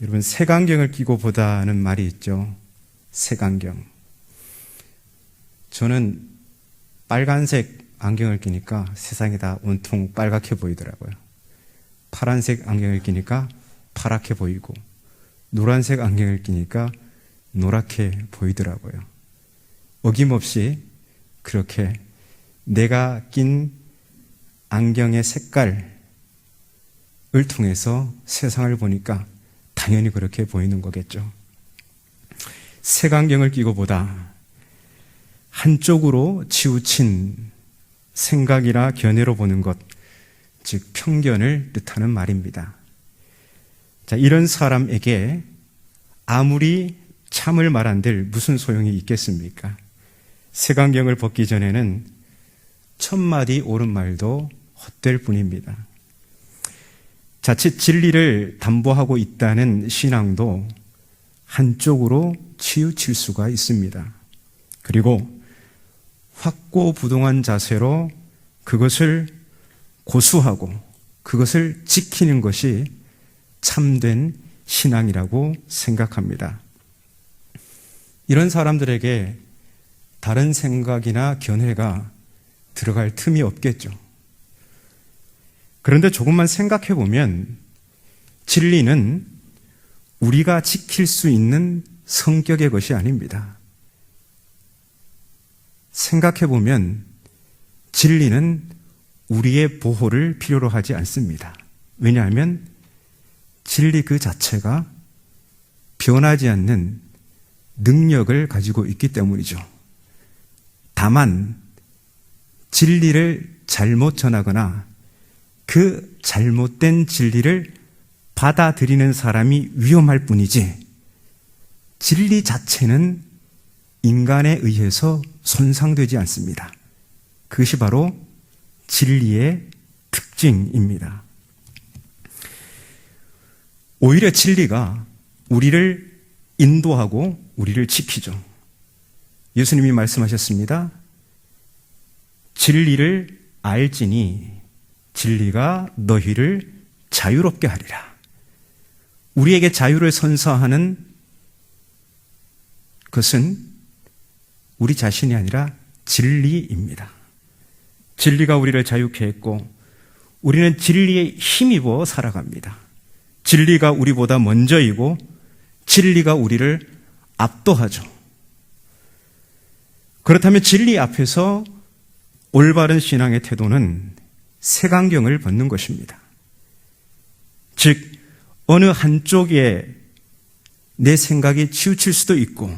여러분, 색안경을 끼고 보다는 말이 있죠. 색안경. 저는 빨간색 안경을 끼니까 세상이 다 온통 빨갛게 보이더라고요. 파란색 안경을 끼니까 파랗게 보이고, 노란색 안경을 끼니까 노랗게 보이더라고요. 어김없이 그렇게 내가 낀 안경의 색깔을 통해서 세상을 보니까 당연히 그렇게 보이는 거겠죠. 색안경을 끼고 보다 한쪽으로 치우친 생각이나 견해로 보는 것, 즉 편견을 뜻하는 말입니다. 자, 이런 사람에게 아무리 참을 말한들 무슨 소용이 있겠습니까? 색안경을 벗기 전에는 1000마디 옳은 말도 헛될 뿐입니다. 자칫 진리를 담보하고 있다는 신앙도 한쪽으로 치우칠 수가 있습니다. 그리고 확고부동한 자세로 그것을 고수하고 그것을 지키는 것이 참된 신앙이라고 생각합니다. 이런 사람들에게 다른 생각이나 견해가 들어갈 틈이 없겠죠. 그런데 조금만 생각해 보면 진리는 우리가 지킬 수 있는 성격의 것이 아닙니다. 생각해 보면 진리는 우리의 보호를 필요로 하지 않습니다. 왜냐하면 진리 그 자체가 변하지 않는 능력을 가지고 있기 때문이죠. 다만 진리를 잘못 전하거나 그 잘못된 진리를 받아들이는 사람이 위험할 뿐이지, 진리 자체는 인간에 의해서 손상되지 않습니다. 그것이 바로 진리의 특징입니다. 오히려 진리가 우리를 인도하고 우리를 지키죠. 예수님이 말씀하셨습니다. 진리를 알지니 진리가 너희를 자유롭게 하리라. 우리에게 자유를 선사하는 것은 우리 자신이 아니라 진리입니다. 진리가 우리를 자유케 했고 우리는 진리에 힘입어 살아갑니다. 진리가 우리보다 먼저이고 진리가 우리를 압도하죠. 그렇다면 진리 앞에서 올바른 신앙의 태도는 색안경을 벗는 것입니다. 즉 어느 한쪽에 내 생각이 치우칠 수도 있고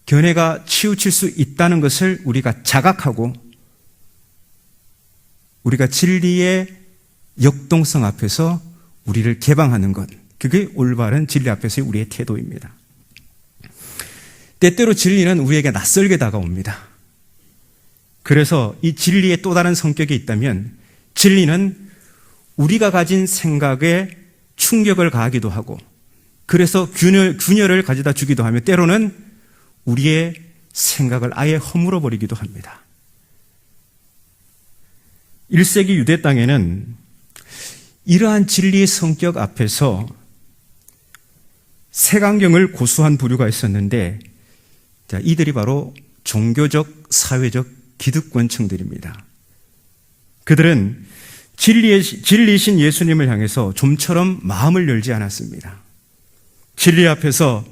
견해가 치우칠 수 있다는 것을 우리가 자각하고 우리가 진리의 역동성 앞에서 우리를 개방하는 것, 그게 올바른 진리 앞에서의 우리의 태도입니다. 때때로 진리는 우리에게 낯설게 다가옵니다. 그래서 이 진리의 또 다른 성격이 있다면 진리는 우리가 가진 생각에 충격을 가하기도 하고 그래서 균열을 가져다 주기도 하며 때로는 우리의 생각을 아예 허물어 버리기도 합니다. 1세기 유대 땅에는 이러한 진리의 성격 앞에서 색안경을 고수한 부류가 있었는데 이들이 바로 종교적, 사회적 기득권층들입니다. 그들은 진리이신 예수님을 향해서 좀처럼 마음을 열지 않았습니다. 진리 앞에서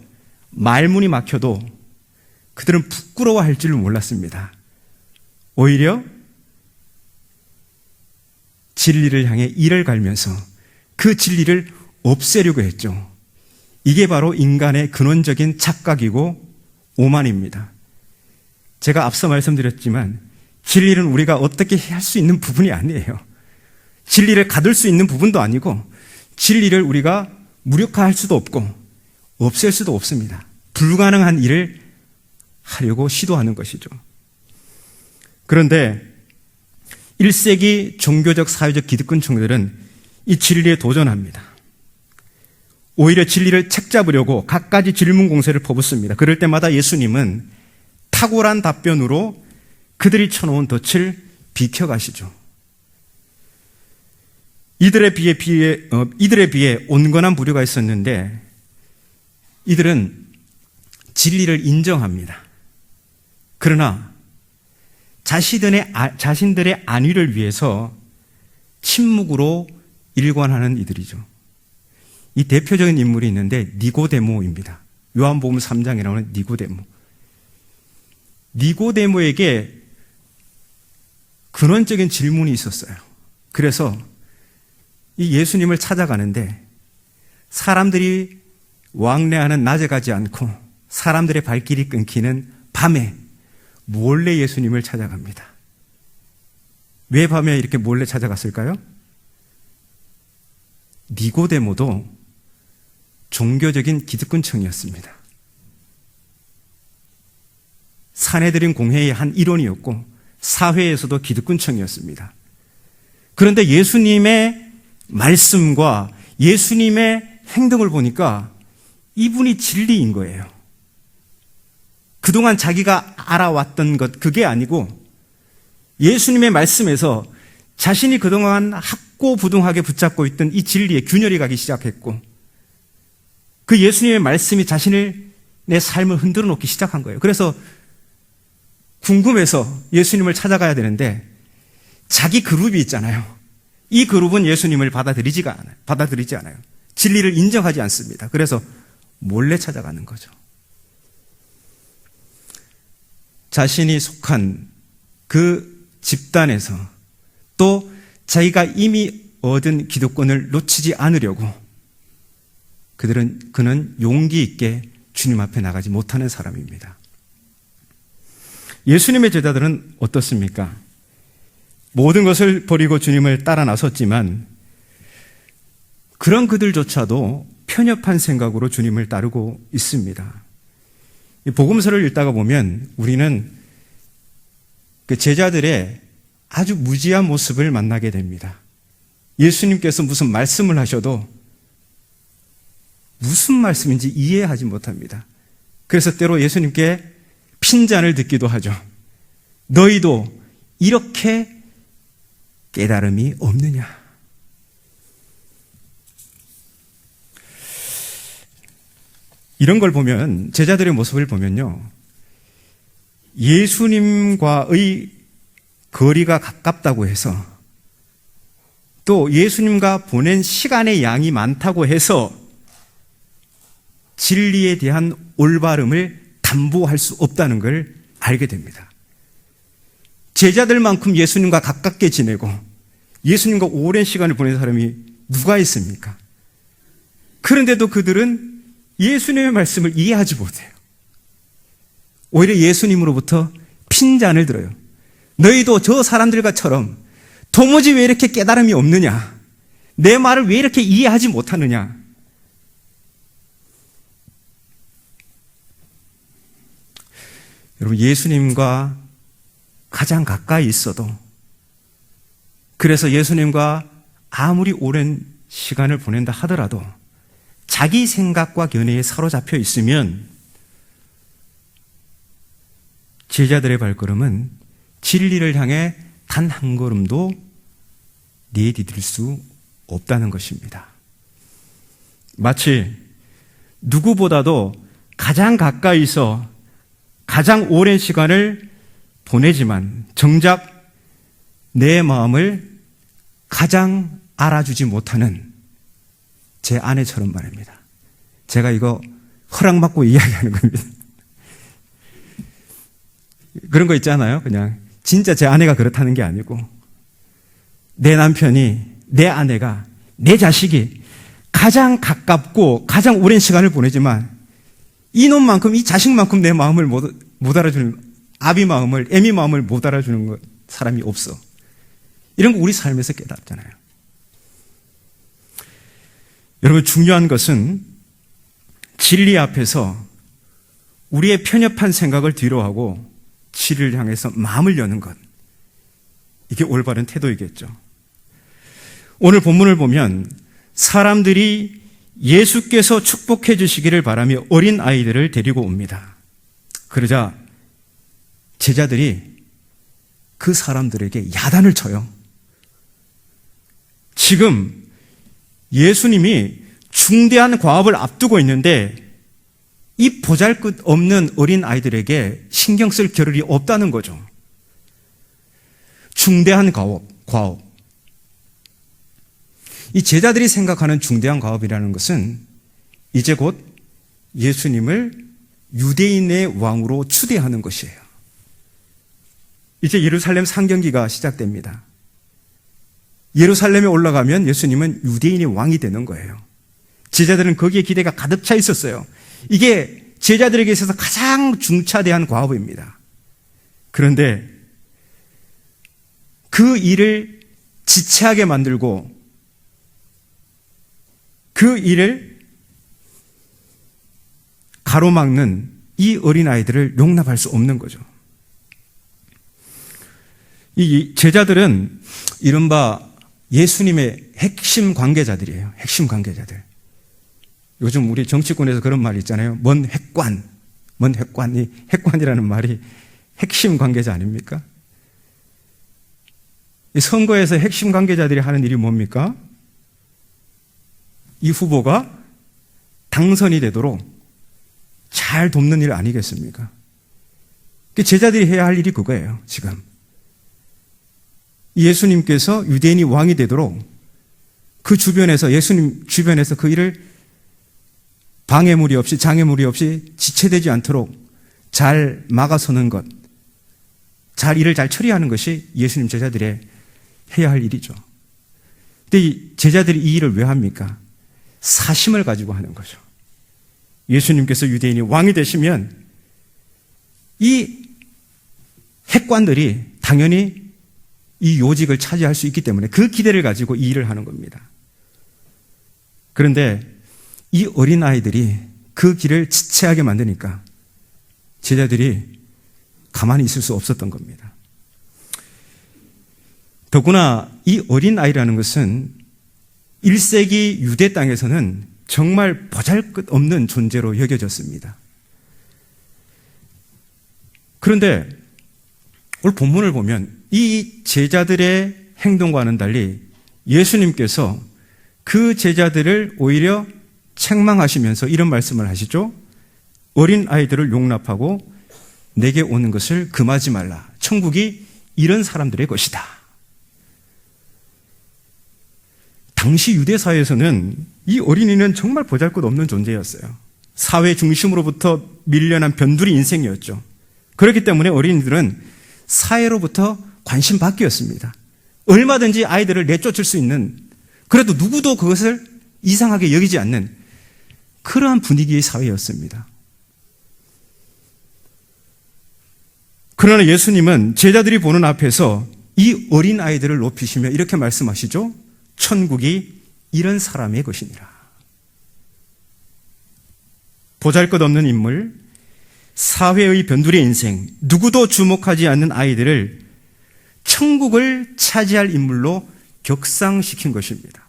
말문이 막혀도 그들은 부끄러워할 줄 몰랐습니다. 오히려 진리를 향해 이를 갈면서 그 진리를 없애려고 했죠. 이게 바로 인간의 근원적인 착각이고 오만입니다. 제가 앞서 말씀드렸지만 진리는 우리가 어떻게 할 수 있는 부분이 아니에요. 진리를 가둘 수 있는 부분도 아니고 진리를 우리가 무력화할 수도 없고 없앨 수도 없습니다. 불가능한 일을 하려고 시도하는 것이죠. 그런데 1세기 종교적, 사회적 기득권층들은 이 진리에 도전합니다. 오히려 진리를 책잡으려고 갖가지 질문 공세를 퍼붓습니다. 그럴 때마다 예수님은 탁월한 답변으로 그들이 쳐놓은 덫을 비켜가시죠. 이들에 비해 온건한 부류가 있었는데 이들은 진리를 인정합니다. 그러나 자신들의 안위를 위해서 침묵으로 일관하는 이들이죠. 이 대표적인 인물이 있는데 니고데모입니다. 요한복음 3장에 나오는 니고데모. 니고데모에게 근원적인 질문이 있었어요. 그래서 이 예수님을 찾아가는데 사람들이 왕래하는 낮에 가지 않고 사람들의 발길이 끊기는 밤에 몰래 예수님을 찾아갑니다. 왜 밤에 이렇게 몰래 찾아갔을까요? 니고데모도 종교적인 기득권층이었습니다. 산헤드린 공회의 한 일원이었고 사회에서도 기득권층이었습니다. 그런데 예수님의 말씀과 예수님의 행동을 보니까 이분이 진리인 거예요. 그동안 자기가 알아왔던 것 그게 아니고 예수님의 말씀에서 자신이 그동안 학고부동하게 붙잡고 있던 이 진리에 균열이 가기 시작했고 그 예수님의 말씀이 자신의 삶을 흔들어 놓기 시작한 거예요. 그래서 궁금해서 예수님을 찾아가야 되는데 자기 그룹이 있잖아요. 이 그룹은 예수님을 받아들이지 않아요. 진리를 인정하지 않습니다. 그래서 몰래 찾아가는 거죠. 자신이 속한 그 집단에서 또 자기가 이미 얻은 기득권을 놓치지 않으려고 그는 용기 있게 주님 앞에 나가지 못하는 사람입니다. 예수님의 제자들은 어떻습니까? 모든 것을 버리고 주님을 따라 나섰지만 그런 그들조차도 편협한 생각으로 주님을 따르고 있습니다. 이 복음서를 읽다가 보면 우리는 그 제자들의 아주 무지한 모습을 만나게 됩니다. 예수님께서 무슨 말씀을 하셔도 무슨 말씀인지 이해하지 못합니다. 그래서 때로 예수님께 핀잔을 듣기도 하죠. 너희도 이렇게 깨달음이 없느냐? 이런 걸 보면 제자들의 모습을 보면요. 예수님과의 거리가 가깝다고 해서 또 예수님과 보낸 시간의 양이 많다고 해서 진리에 대한 올바름을 담보할 수 없다는 걸 알게 됩니다. 제자들만큼 예수님과 가깝게 지내고 예수님과 오랜 시간을 보낸 사람이 누가 있습니까? 그런데도 그들은 예수님의 말씀을 이해하지 못해요. 오히려 예수님으로부터 핀잔을 들어요. 너희도 저 사람들과처럼 도무지 왜 이렇게 깨달음이 없느냐? 내 말을 왜 이렇게 이해하지 못하느냐? 여러분, 예수님과 가장 가까이 있어도 그래서 예수님과 아무리 오랜 시간을 보낸다 하더라도 자기 생각과 견해에 사로잡혀 있으면 제자들의 발걸음은 진리를 향해 단 한 걸음도 내디딜 수 없다는 것입니다. 마치 누구보다도 가장 가까이서 가장 오랜 시간을 보내지만 정작 내 마음을 가장 알아주지 못하는 제 아내처럼 말입니다. 제가 이거 허락받고 이야기하는 겁니다. 그런 거 있잖아요. 그냥 진짜 제 아내가 그렇다는 게 아니고 내 남편이, 내 아내가, 내 자식이 가장 가깝고 가장 오랜 시간을 보내지만 이놈만큼, 이 자식만큼 내 마음을 못 알아주는, 아비 마음을, 애미 마음을 못 알아주는 사람이 없어. 이런 거 우리 삶에서 깨닫잖아요. 여러분, 중요한 것은 진리 앞에서 우리의 편협한 생각을 뒤로하고 진리를 향해서 마음을 여는 것. 이게 올바른 태도이겠죠. 오늘 본문을 보면 사람들이 예수께서 축복해 주시기를 바라며 어린 아이들을 데리고 옵니다. 그러자 제자들이 그 사람들에게 야단을 쳐요. 지금 예수님이 중대한 과업을 앞두고 있는데 이 보잘것없는 어린 아이들에게 신경 쓸 겨를이 없다는 거죠. 중대한 과업. 이 제자들이 생각하는 중대한 과업이라는 것은 이제 곧 예수님을 유대인의 왕으로 추대하는 것이에요. 이제 예루살렘 상경기가 시작됩니다. 예루살렘에 올라가면 예수님은 유대인의 왕이 되는 거예요. 제자들은 거기에 기대가 가득 차 있었어요. 이게 제자들에게 있어서 가장 중차대한 과업입니다. 그런데 그 일을 지체하게 만들고 그 일을 가로막는 이 어린아이들을 용납할 수 없는 거죠. 이 제자들은 이른바 예수님의 핵심 관계자들이에요. 핵심 관계자들. 요즘 우리 정치권에서 그런 말이 있잖아요. 먼 핵관이, 핵관이라는 말이 핵심 관계자 아닙니까? 이 선거에서 핵심 관계자들이 하는 일이 뭡니까? 이 후보가 당선이 되도록 잘 돕는 일 아니겠습니까? 제자들이 해야 할 일이 그거예요, 지금. 예수님께서 유대인이 왕이 되도록 그 주변에서, 예수님 주변에서 그 일을 방해물이 없이, 장애물이 없이 지체되지 않도록 잘 막아서는 것, 일을 잘 처리하는 것이 예수님 제자들의 해야 할 일이죠. 근데 이 제자들이 이 일을 왜 합니까? 사심을 가지고 하는 거죠. 예수님께서 유대인이 왕이 되시면 이 핵관들이 당연히 이 요직을 차지할 수 있기 때문에 그 기대를 가지고 이 일을 하는 겁니다. 그런데 이 어린아이들이 그 길을 지체하게 만드니까 제자들이 가만히 있을 수 없었던 겁니다. 더구나 이 어린아이라는 것은 1세기 유대 땅에서는 정말 보잘것없는 존재로 여겨졌습니다. 그런데 오늘 본문을 보면 이 제자들의 행동과는 달리 예수님께서 그 제자들을 오히려 책망하시면서 이런 말씀을 하시죠. 어린 아이들을 용납하고 내게 오는 것을 금하지 말라. 천국이 이런 사람들의 것이다. 당시 유대 사회에서는 이 어린이는 정말 보잘것없는 존재였어요. 사회 중심으로부터 밀려난 변두리 인생이었죠. 그렇기 때문에 어린이들은 사회로부터 관심 받기였습니다. 얼마든지 아이들을 내쫓을 수 있는, 그래도 누구도 그것을 이상하게 여기지 않는 그러한 분위기의 사회였습니다. 그러나 예수님은 제자들이 보는 앞에서 이 어린 아이들을 높이시며 이렇게 말씀하시죠. 천국이 이런 사람의 것이니라. 보잘것없는 인물, 사회의 변두리 인생, 누구도 주목하지 않는 아이들을 천국을 차지할 인물로 격상시킨 것입니다.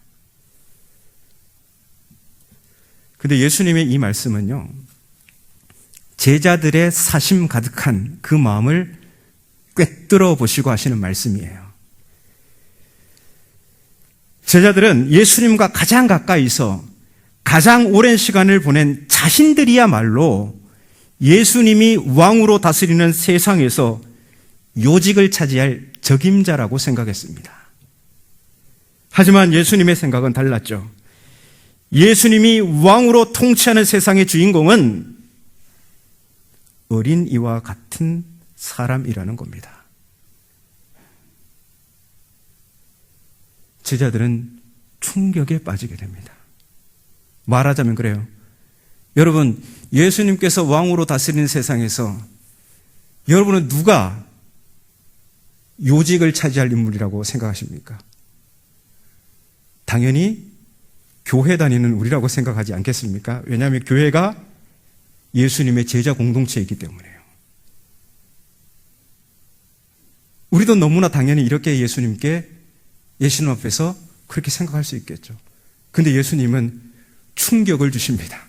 그런데 예수님의 이 말씀은요, 제자들의 사심 가득한 그 마음을 꿰뚫어 보시고 하시는 말씀이에요. 제자들은 예수님과 가장 가까이서 가장 오랜 시간을 보낸 자신들이야말로 예수님이 왕으로 다스리는 세상에서 요직을 차지할 적임자라고 생각했습니다. 하지만 예수님의 생각은 달랐죠. 예수님이 왕으로 통치하는 세상의 주인공은 어린이와 같은 사람이라는 겁니다. 제자들은 충격에 빠지게 됩니다. 말하자면 그래요. 여러분, 예수님께서 왕으로 다스리는 세상에서 여러분은 누가 요직을 차지할 인물이라고 생각하십니까? 당연히 교회 다니는 우리라고 생각하지 않겠습니까? 왜냐하면 교회가 예수님의 제자 공동체이기 때문에요. 우리도 너무나 당연히 이렇게 예수님 앞에서 그렇게 생각할 수 있겠죠. 근데 예수님은 충격을 주십니다.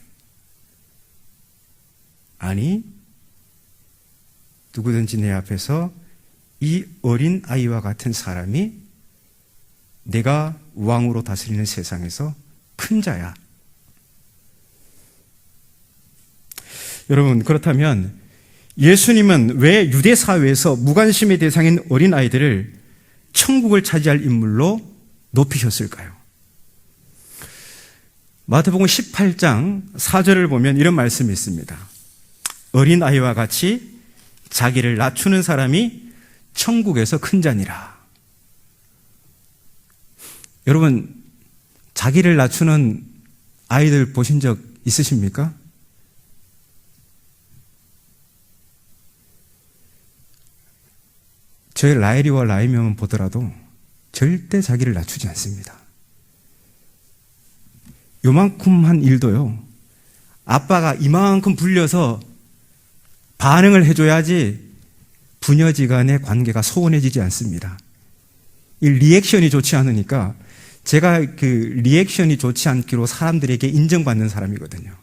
아니, 누구든지 내 앞에서 이 어린 아이와 같은 사람이 내가 왕으로 다스리는 세상에서 큰 자야. 여러분, 그렇다면 예수님은 왜 유대 사회에서 무관심의 대상인 어린아이들을 천국을 차지할 인물로 높이셨을까요? 마태복음 18장 4절을 보면 이런 말씀이 있습니다. 어린아이와 같이 자기를 낮추는 사람이 천국에서 큰 자니라. 여러분, 자기를 낮추는 아이들 보신 적 있으십니까? 저희 라엘이와 라임이만 보더라도 절대 자기를 낮추지 않습니다. 요만큼 한 일도요, 아빠가 이만큼 불려서 반응을 해줘야지 부녀지간의 관계가 소원해지지 않습니다. 이 리액션이 좋지 않으니까 제가 그 리액션이 좋지 않기로 사람들에게 인정받는 사람이거든요.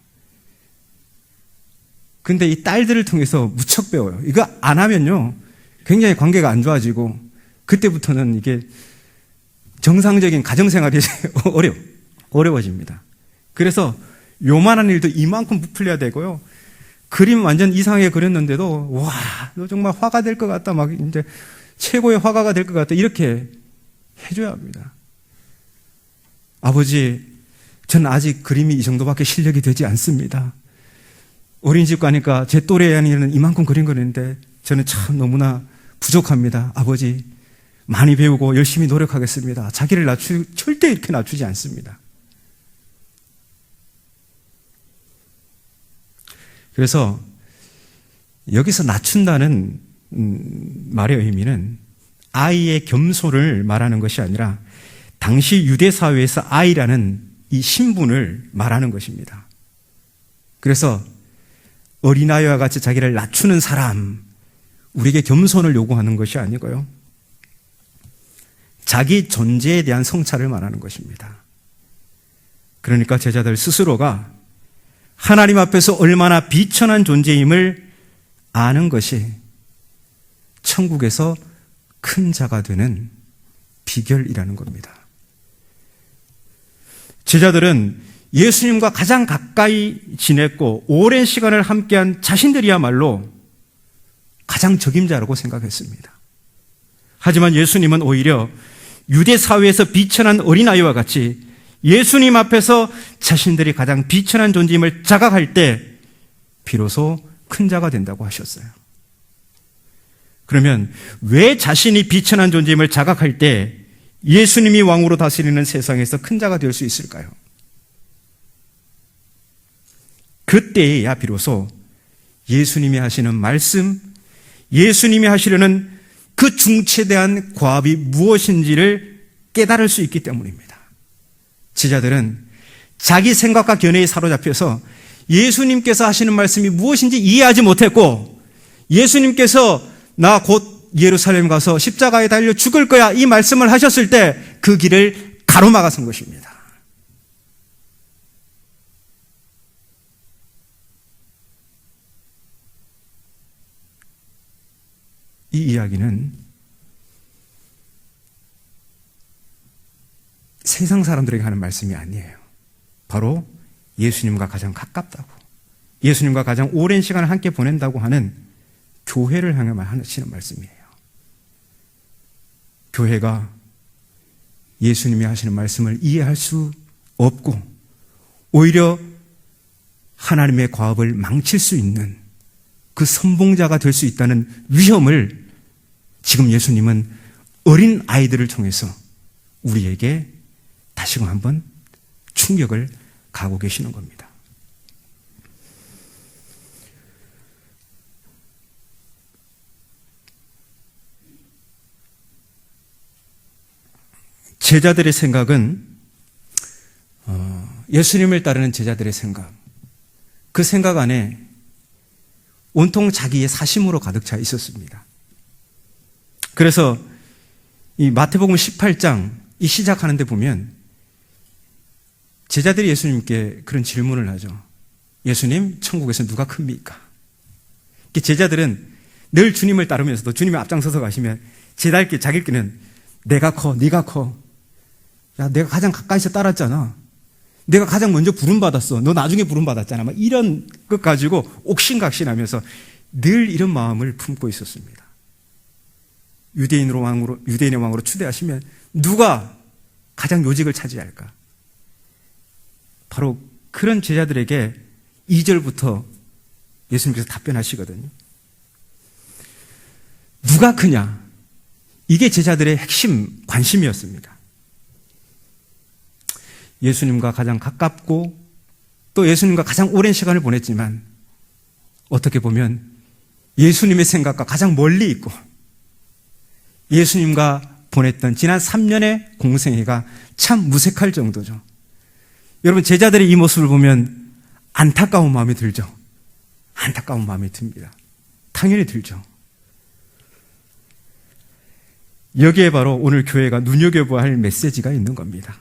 근데 이 딸들을 통해서 무척 배워요. 이거 안 하면요, 굉장히 관계가 안 좋아지고 그때부터는 이게 정상적인 가정생활이 어려워집니다. 그래서 요만한 일도 이만큼 부풀려야 되고요. 그림 완전 이상하게 그렸는데도 와, 너 정말 화가 될 것 같다, 막 이제 최고의 화가가 될 것 같다, 이렇게 해줘야 합니다. 아버지, 전 아직 그림이 이 정도밖에 실력이 되지 않습니다. 어린이집 가니까 제 또래 아니는 이만큼 그린 거는데 저는 참 너무나 부족합니다. 아버지, 많이 배우고 열심히 노력하겠습니다. 자기를 절대 이렇게 낮추지 않습니다. 그래서 여기서 낮춘다는 말의 의미는 아이의 겸손을 말하는 것이 아니라 당시 유대 사회에서 아이라는 이 신분을 말하는 것입니다. 그래서 어린아이와 같이 자기를 낮추는 사람, 우리에게 겸손을 요구하는 것이 아니고요, 자기 존재에 대한 성찰을 말하는 것입니다. 그러니까 제자들 스스로가 하나님 앞에서 얼마나 비천한 존재임을 아는 것이 천국에서 큰 자가 되는 비결이라는 겁니다. 제자들은 예수님과 가장 가까이 지냈고 오랜 시간을 함께한 자신들이야말로 가장 적임자라고 생각했습니다. 하지만 예수님은 오히려 유대 사회에서 비천한 어린아이와 같이 예수님 앞에서 자신들이 가장 비천한 존재임을 자각할 때 비로소 큰 자가 된다고 하셨어요. 그러면 왜 자신이 비천한 존재임을 자각할 때 예수님이 왕으로 다스리는 세상에서 큰 자가 될 수 있을까요? 그때야 비로소 예수님이 하시는 말씀, 예수님이 하시려는 그 중체대한 과업이 무엇인지를 깨달을 수 있기 때문입니다. 제자들은 자기 생각과 견해에 사로잡혀서 예수님께서 하시는 말씀이 무엇인지 이해하지 못했고, 예수님께서 나 곧 예루살렘 가서 십자가에 달려 죽을 거야, 이 말씀을 하셨을 때 그 길을 가로막아선 것입니다. 이 이야기는 세상 사람들에게 하는 말씀이 아니에요. 바로 예수님과 가장 가깝다고, 예수님과 가장 오랜 시간을 함께 보낸다고 하는 교회를 향해 하시는 말씀이에요. 교회가 예수님이 하시는 말씀을 이해할 수 없고 오히려 하나님의 과업을 망칠 수 있는 그 선봉자가 될 수 있다는 위험을 지금 예수님은 어린 아이들을 통해서 우리에게 다시금 한번 충격을 가고 계시는 겁니다. 제자들의 생각은 예수님을 따르는 제자들의 생각, 그 생각 안에 온통 자기의 사심으로 가득 차 있었습니다. 그래서 이 마태복음 18장 이 시작하는 데 보면 제자들이 예수님께 그런 질문을 하죠. 예수님, 천국에서 누가 큽니까? 제자들은 늘 주님을 따르면서도 주님이 앞장서서 가시면 제자들끼리 자기끼리는 내가 커, 네가 커, 야, 내가 가장 가까이서 따랐잖아. 내가 가장 먼저 부름받았어. 너 나중에 부름받았잖아. 막 이런 것 가지고 옥신각신하면서 늘 이런 마음을 품고 있었습니다. 유대인의 왕으로 추대하시면 누가 가장 요직을 차지할까? 바로 그런 제자들에게 2절부터 예수님께서 답변하시거든요. 누가 크냐? 이게 제자들의 핵심 관심이었습니다. 예수님과 가장 가깝고 또 예수님과 가장 오랜 시간을 보냈지만 어떻게 보면 예수님의 생각과 가장 멀리 있고 예수님과 보냈던 지난 3년의 공생애가 참 무색할 정도죠. 여러분, 제자들의 이 모습을 보면 안타까운 마음이 들죠. 안타까운 마음이 듭니다. 당연히 들죠. 여기에 바로 오늘 교회가 눈여겨봐야 할 메시지가 있는 겁니다.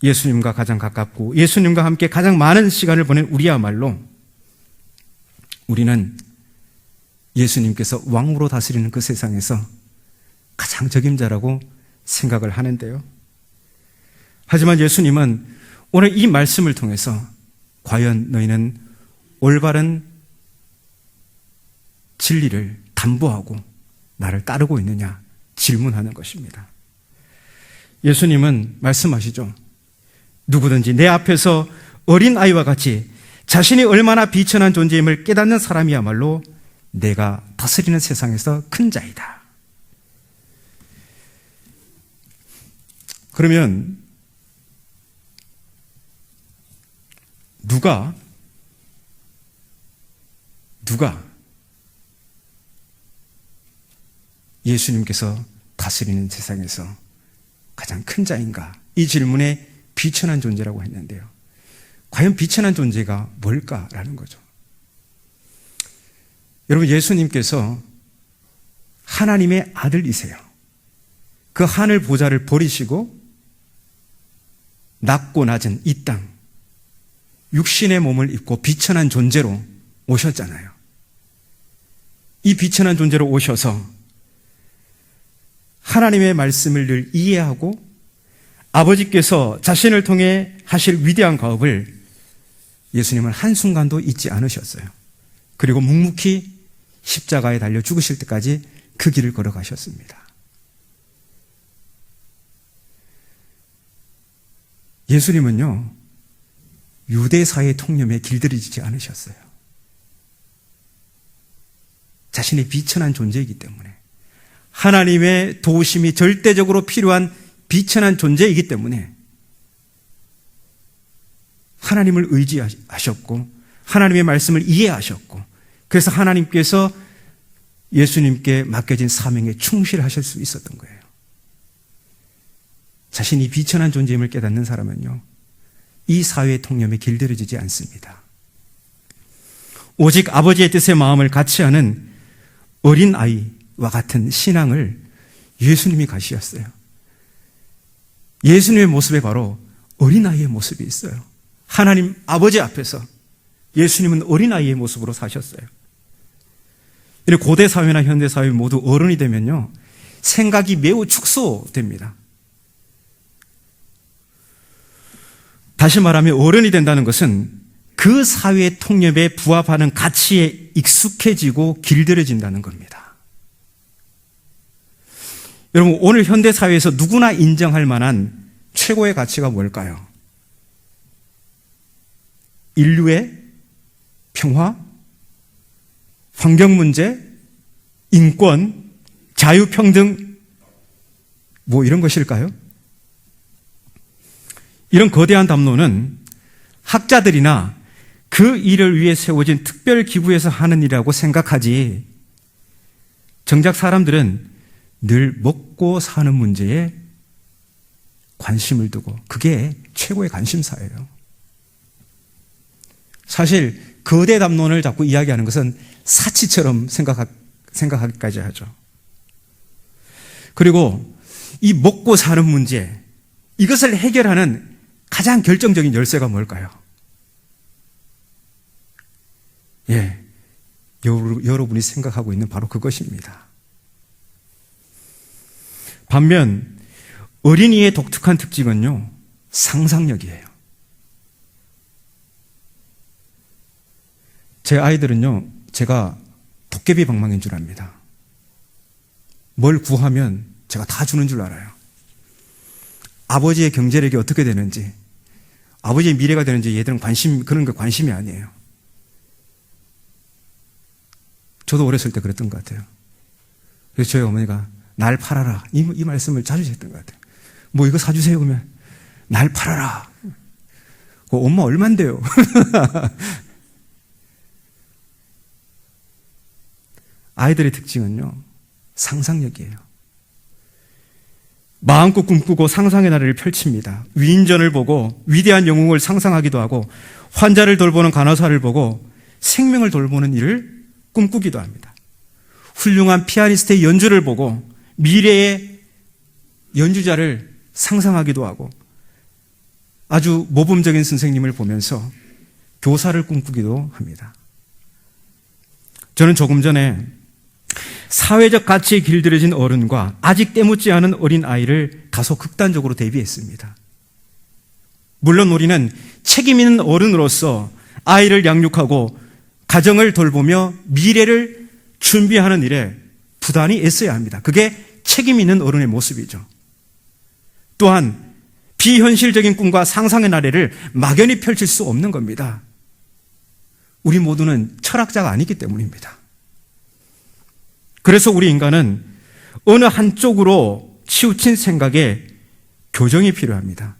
예수님과 가장 가깝고 예수님과 함께 가장 많은 시간을 보낸 우리야말로 우리는 예수님께서 왕으로 다스리는 그 세상에서 가장 적임자라고 생각을 하는데요. 하지만 예수님은 오늘 이 말씀을 통해서 과연 너희는 올바른 진리를 담보하고 나를 따르고 있느냐 질문하는 것입니다. 예수님은 말씀하시죠. 누구든지 내 앞에서 어린아이와 같이 자신이 얼마나 비천한 존재임을 깨닫는 사람이야말로 내가 다스리는 세상에서 큰 자이다. 그러면 누가 예수님께서 다스리는 세상에서 가장 큰 자인가? 이 질문에 비천한 존재라고 했는데요. 과연 비천한 존재가 뭘까라는 거죠. 여러분, 예수님께서 하나님의 아들이세요. 그 하늘 보좌를 버리시고 낮고 낮은 이 땅, 육신의 몸을 입고 비천한 존재로 오셨잖아요. 이 비천한 존재로 오셔서 하나님의 말씀을 늘 이해하고 아버지께서 자신을 통해 하실 위대한 가업을 예수님은 한순간도 잊지 않으셨어요. 그리고 묵묵히 십자가에 달려 죽으실 때까지 그 길을 걸어가셨습니다. 예수님은요, 유대사의 통념에 길들이지 않으셨어요. 자신의 비천한 존재이기 때문에, 하나님의 도우심이 절대적으로 필요한 비천한 존재이기 때문에 하나님을 의지하셨고 하나님의 말씀을 이해하셨고, 그래서 하나님께서 예수님께 맡겨진 사명에 충실하실 수 있었던 거예요. 자신이 비천한 존재임을 깨닫는 사람은요, 이 사회의 통념에 길들여지지 않습니다. 오직 아버지의 뜻의 마음을 같이 하는 어린아이와 같은 신앙을 예수님이 가지셨어요. 예수님의 모습에 바로 어린아이의 모습이 있어요. 하나님 아버지 앞에서 예수님은 어린아이의 모습으로 사셨어요. 고대 사회나 현대 사회 모두 어른이 되면요, 생각이 매우 축소됩니다. 다시 말하면 어른이 된다는 것은 그 사회의 통념에 부합하는 가치에 익숙해지고 길들여진다는 겁니다. 여러분, 오늘 현대 사회에서 누구나 인정할 만한 최고의 가치가 뭘까요? 인류의 평화, 환경 문제, 인권, 자유평등, 뭐 이런 것일까요? 이런 거대한 담론은 학자들이나 그 일을 위해 세워진 특별 기구에서 하는 일이라고 생각하지, 정작 사람들은 늘 먹고 사는 문제에 관심을 두고 그게 최고의 관심사예요. 사실 거대 담론을 자꾸 이야기하는 것은 사치처럼 생각하기까지 하죠. 그리고 이 먹고 사는 문제, 이것을 해결하는 가장 결정적인 열쇠가 뭘까요? 예, 여러분이 생각하고 있는 바로 그것입니다. 반면 어린이의 독특한 특징은요, 상상력이에요. 제 아이들은요, 제가 도깨비 방망이인 줄 압니다. 뭘 구하면 제가 다 주는 줄 알아요. 아버지의 경제력이 어떻게 되는지, 아버지의 미래가 되는지 얘들은 그런 거 관심이 아니에요. 저도 어렸을 때 그랬던 것 같아요. 그래서 저희 어머니가 날 팔아라, 이 말씀을 자주 하셨던 것 같아요. 뭐 이거 사주세요 그러면 날 팔아라. 엄마 얼만데요? 아이들의 특징은요, 상상력이에요. 마음껏 꿈꾸고 상상의 나래를 펼칩니다. 위인전을 보고 위대한 영웅을 상상하기도 하고, 환자를 돌보는 간호사를 보고 생명을 돌보는 일을 꿈꾸기도 합니다. 훌륭한 피아니스트의 연주를 보고 미래의 연주자를 상상하기도 하고, 아주 모범적인 선생님을 보면서 교사를 꿈꾸기도 합니다. 저는 조금 전에 사회적 가치에 길들여진 어른과 아직 때묻지 않은 어린 아이를 다소 극단적으로 대비했습니다. 물론 우리는 책임 있는 어른으로서 아이를 양육하고 가정을 돌보며 미래를 준비하는 일에 부단히 애써야 합니다. 그게 책임 있는 어른의 모습이죠. 또한 비현실적인 꿈과 상상의 나래를 막연히 펼칠 수 없는 겁니다. 우리 모두는 철학자가 아니기 때문입니다. 그래서 우리 인간은 어느 한쪽으로 치우친 생각에 교정이 필요합니다.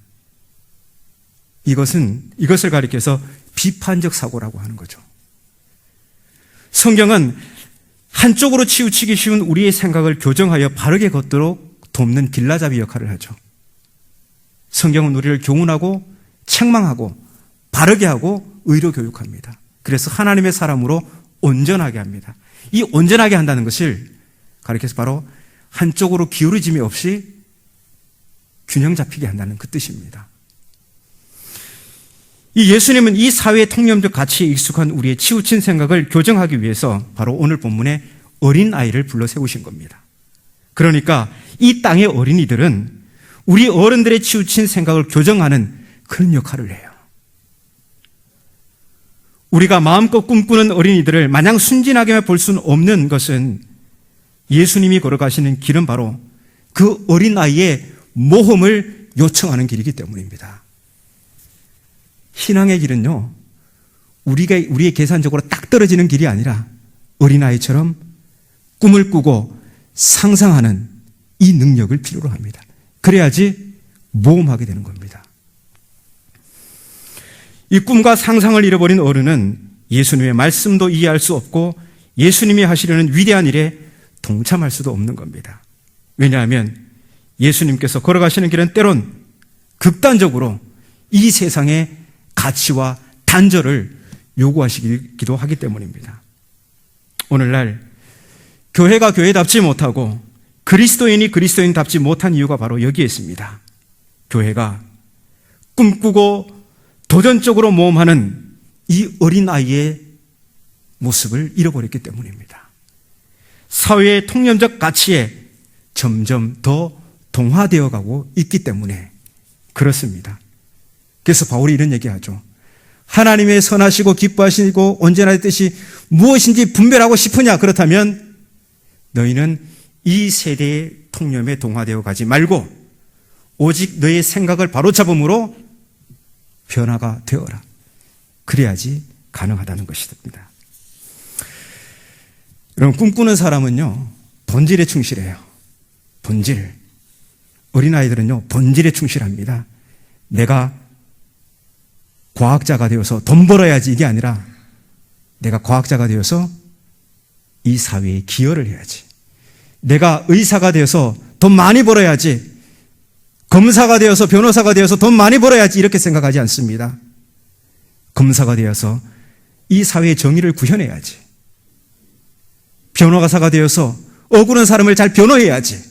이것을 가리켜서 비판적 사고라고 하는 거죠. 성경은 한쪽으로 치우치기 쉬운 우리의 생각을 교정하여 바르게 걷도록 돕는 길라잡이 역할을 하죠. 성경은 우리를 교훈하고 책망하고 바르게 하고 의로 교육합니다. 그래서 하나님의 사람으로 온전하게 합니다. 이 온전하게 한다는 것을 가리켜서 바로 한쪽으로 기울어짐이 없이 균형 잡히게 한다는 그 뜻입니다. 이 예수님은 이 사회의 통념적 가치에 익숙한 우리의 치우친 생각을 교정하기 위해서 바로 오늘 본문에 어린 아이를 불러 세우신 겁니다. 그러니까 이 땅의 어린이들은 우리 어른들의 치우친 생각을 교정하는 그런 역할을 해요. 우리가 마음껏 꿈꾸는 어린이들을 마냥 순진하게만 볼 수는 없는 것은 예수님이 걸어가시는 길은 바로 그 어린아이의 모험을 요청하는 길이기 때문입니다. 신앙의 길은요, 우리의 계산적으로 딱 떨어지는 길이 아니라 어린아이처럼 꿈을 꾸고 상상하는 이 능력을 필요로 합니다. 그래야지 모험하게 되는 겁니다. 이 꿈과 상상을 잃어버린 어른은 예수님의 말씀도 이해할 수 없고 예수님이 하시려는 위대한 일에 동참할 수도 없는 겁니다. 왜냐하면 예수님께서 걸어가시는 길은 때론 극단적으로 이 세상의 가치와 단절을 요구하시기도 하기 때문입니다. 오늘날 교회가 교회답지 못하고 그리스도인이 그리스도인답지 못한 이유가 바로 여기에 있습니다. 교회가 꿈꾸고 도전적으로 모험하는 이 어린아이의 모습을 잃어버렸기 때문입니다. 사회의 통념적 가치에 점점 더 동화되어 가고 있기 때문에 그렇습니다. 그래서 바울이 이런 얘기하죠. 하나님의 선하시고 기뻐하시고 온전한 뜻이 무엇인지 분별하고 싶으냐? 그렇다면 너희는 이 세대의 통념에 동화되어 가지 말고 오직 너의 생각을 바로잡음으로 변화가 되어라. 그래야지 가능하다는 것입니다. 여러분, 꿈꾸는 사람은요, 본질에 충실해요. 본질. 어린아이들은요, 본질에 충실합니다. 내가 과학자가 되어서 돈 벌어야지 이게 아니라 내가 과학자가 되어서 이 사회에 기여를 해야지. 내가 의사가 되어서 돈 많이 벌어야지. 검사가 되어서 변호사가 되어서 돈 많이 벌어야지 이렇게 생각하지 않습니다. 검사가 되어서 이 사회의 정의를 구현해야지. 변호사가 되어서 억울한 사람을 잘 변호해야지.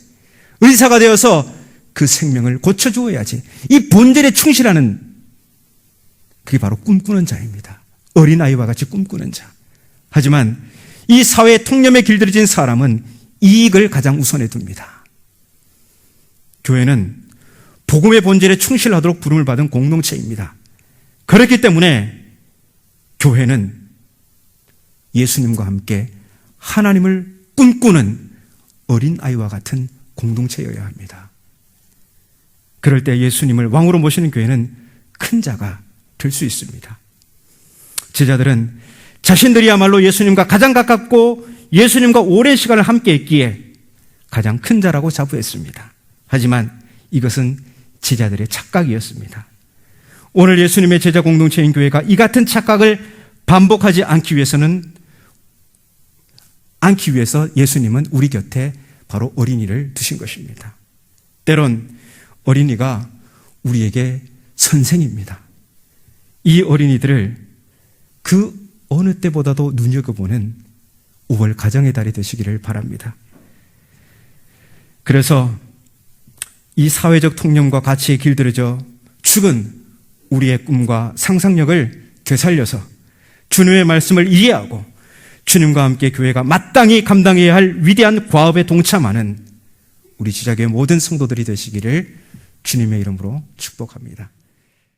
의사가 되어서 그 생명을 고쳐주어야지. 이 본질에 충실하는 그게 바로 꿈꾸는 자입니다. 어린아이와 같이 꿈꾸는 자. 하지만 이 사회의 통념에 길들여진 사람은 이익을 가장 우선해 둡니다. 교회는 복음의 본질에 충실하도록 부름을 받은 공동체입니다. 그렇기 때문에 교회는 예수님과 함께 하나님을 꿈꾸는 어린아이와 같은 공동체여야 합니다. 그럴 때 예수님을 왕으로 모시는 교회는 큰 자가 될 수 있습니다. 제자들은 자신들이야말로 예수님과 가장 가깝고 예수님과 오랜 시간을 함께 했기에 가장 큰 자라고 자부했습니다. 하지만 이것은 제자들의 착각이었습니다. 오늘 예수님의 제자 공동체인 교회가 이 같은 착각을 반복하지 않기 위해서 예수님은 우리 곁에 바로 어린이를 두신 것입니다. 때론 어린이가 우리에게 선생입니다. 이 어린이들을 그 어느 때보다도 눈여겨보는 5월 가정의 달이 되시기를 바랍니다. 그래서 이 사회적 통념과 가치에 길들여져 죽은 우리의 꿈과 상상력을 되살려서 주님의 말씀을 이해하고 주님과 함께 교회가 마땅히 감당해야 할 위대한 과업에 동참하는 우리 지자교회 모든 성도들이 되시기를 주님의 이름으로 축복합니다.